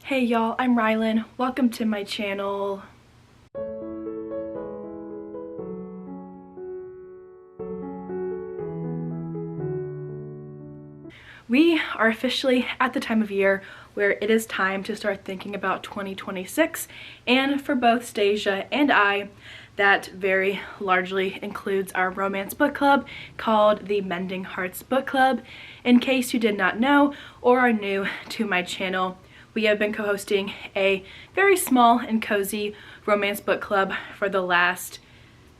Hey y'all, I'm Rylan. Welcome to my channel. We are officially at the time of year where it is time to start thinking about 2026, and for both Stasia and I, that very largely includes our romance book club called the Mending Hearts Book Club. In case you did not know or are new to my channel, we have been co-hosting a very small and cozy romance book club for the last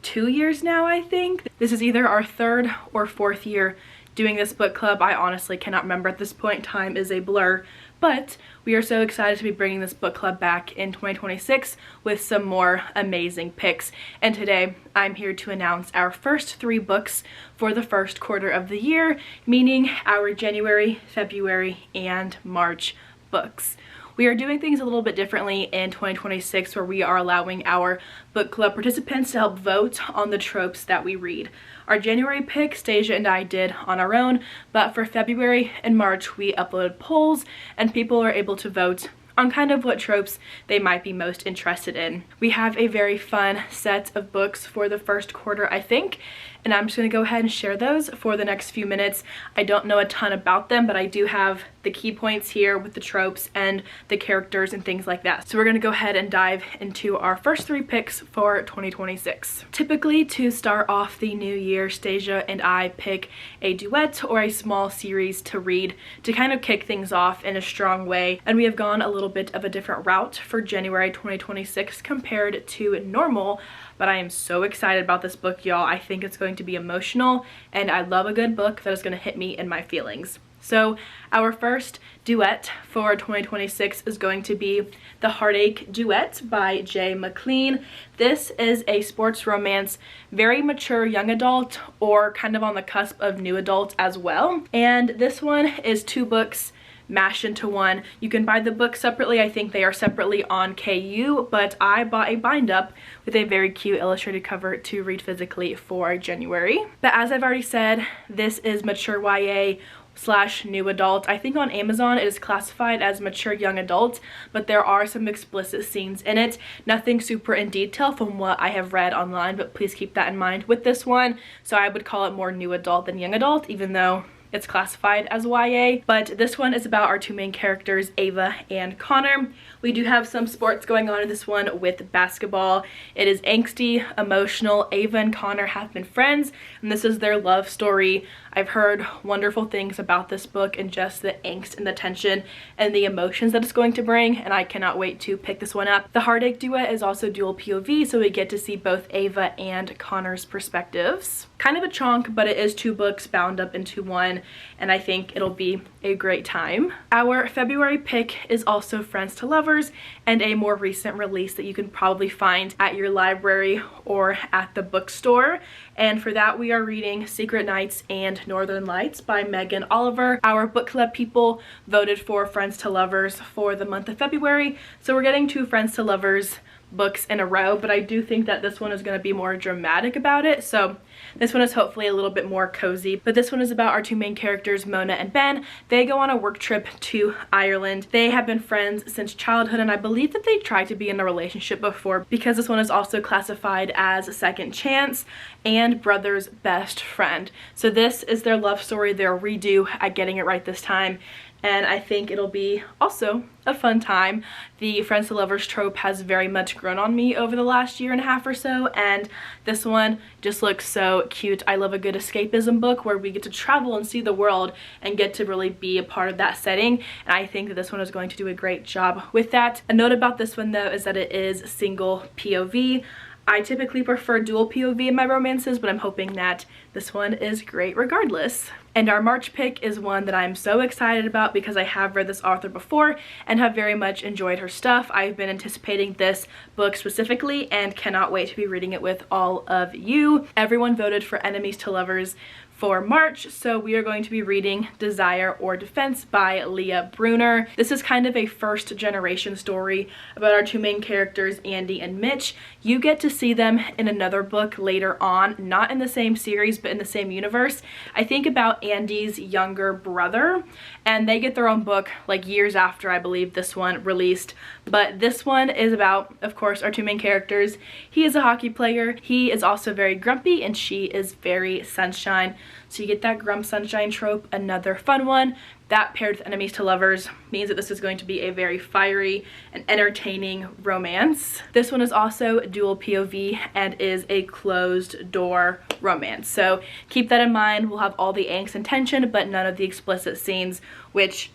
2 years now, I think. This is either our 3rd or 4th year doing this book club. I honestly cannot remember at this point. Time is a blur, but we are so excited to be bringing this book club back in 2026 with some more amazing picks. And today I'm here to announce our first 3 books for the first quarter of the year, meaning our January, February, and March books. We are doing things a little bit differently in 2026, where we are allowing our book club participants to help vote on the tropes that we read. Our January pick, Stasia and I did on our own, but for February and March, we uploaded polls and people are able to vote on kind of what tropes they might be most interested in. We have a very fun set of books for the first quarter, I think, and I'm just gonna go ahead and share those for the next few minutes. I don't know a ton about them, but I do have the key points here with the tropes and the characters and things like that. So we're gonna go ahead and dive into our first 3 picks for 2026. Typically, to start off the new year, Stasia and I pick a duet or a small series to read to kind of kick things off in a strong way, and we have gone a little bit of a different route for January 2026 compared to normal, but I am so excited about this book, y'all. I think it's going to be emotional, and I love a good book that is going to hit me in my feelings. So our first duet for 2026 is going to be The Heartache Duet by J. McLean. This is a sports romance, very mature young adult, or kind of on the cusp of new adult as well. And this one is 2 books mashed into one. You can buy the books separately. I think they are separately on KU, but I bought a bind up with a very cute illustrated cover to read physically for January. But as I've already said, this is mature YA / new adult. I think on Amazon it is classified as mature young adult, but there are some explicit scenes in it. Nothing super in detail from what I have read online, but please keep that in mind with this one. So I would call it more new adult than young adult, even though it's classified as YA. But this one is about our 2 main characters, Ava and Connor. We do have some sports going on in this one with basketball. It is angsty, emotional. Ava and Connor have been friends, and this is their love story. I've heard wonderful things about this book and just the angst and the tension and the emotions that it's going to bring, and I cannot wait to pick this one up. The Heartache Duet is also dual POV, so we get to see both Ava and Connor's perspectives. Kind of a chunk, but it is 2 books bound up into one, and I think it'll be a great time. Our February pick is also Friends to Lovers, and a more recent release that you can probably find at your library or at the bookstore. And for that, we are reading Secret Nights and Northern Lights by Megan Oliver. Our book club people voted for Friends to Lovers for the month of February, so we're getting 2 Friends to Lovers books in a row, but I do think that this one is going to be more dramatic about it, so this one is hopefully a little bit more cozy. But this one is about our 2 main characters, Mona and Ben. They go on a work trip to Ireland. They have been friends since childhood, and I believe that they tried to be in a relationship before, because this one is also classified as a second chance and brother's best friend. So this is their love story, their redo at getting it right this time, and I think it'll be also a fun time. The Friends to Lovers trope has very much grown on me over the last 1.5 years or so, and this one just looks so cute. I love a good escapism book where we get to travel and see the world and get to really be a part of that setting, and I think that this one is going to do a great job with that. A note about this one though is that it is single POV. I typically prefer dual POV in my romances, but I'm hoping that this one is great regardless. And our March pick is one that I'm so excited about because I have read this author before and have very much enjoyed her stuff. I've been anticipating this book specifically and cannot wait to be reading it with all of you. Everyone voted for Enemies to Lovers for March, so we are going to be reading Desire or Defense by Leah Bruner. This is kind of a first generation story about our two main characters, Andy and Mitch. You get to see them in another book later on, not in the same series but in the same universe. I think about Andy's younger brother, and they get their own book like years after, I believe, this one released. But this one is about, of course, our two main characters. He is a hockey player. He is also very grumpy and she is very sunshine. So you get that grump sunshine trope. Another fun one that, paired with enemies to lovers, means that this is going to be a very fiery and entertaining romance. This one is also dual POV and is a closed door romance. So keep that in mind. We'll have all the angst and tension, but none of the explicit scenes, which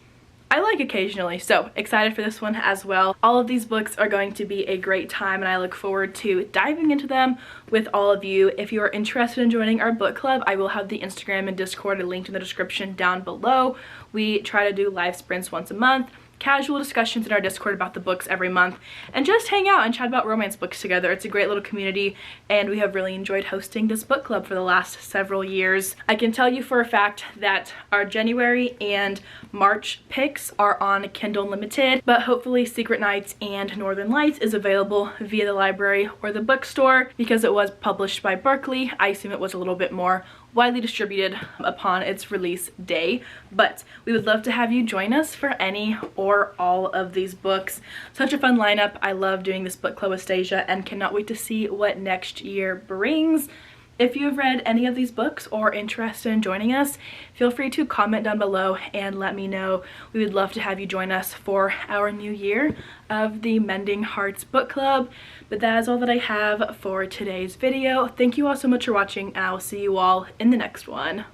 I like occasionally, so excited for this one as well. All of these books are going to be a great time and I look forward to diving into them with all of you. If you are interested in joining our book club, I will have the Instagram and Discord linked in the description down below. We try to do live sprints once a month, casual discussions in our Discord about the books every month, and just hang out and chat about romance books together. It's a great little community and we have really enjoyed hosting this book club for the last several years. I can tell you for a fact that our January and March picks are on Kindle Unlimited, but hopefully Secret Nights and Northern Lights is available via the library or the bookstore. Because it was published by Berkeley, I assume it was a little bit more widely distributed upon its release day, but we would love to have you join us for any or all of these books. Such a fun lineup. I love doing this book club with Stasia and cannot wait to see what next year brings. If you have read any of these books or interested in joining us, feel free to comment down below and let me know. We would love to have you join us for our new year of the Mending Hearts Book Club. But that is all that I have for today's video. Thank you all so much for watching and I will see you all in the next one.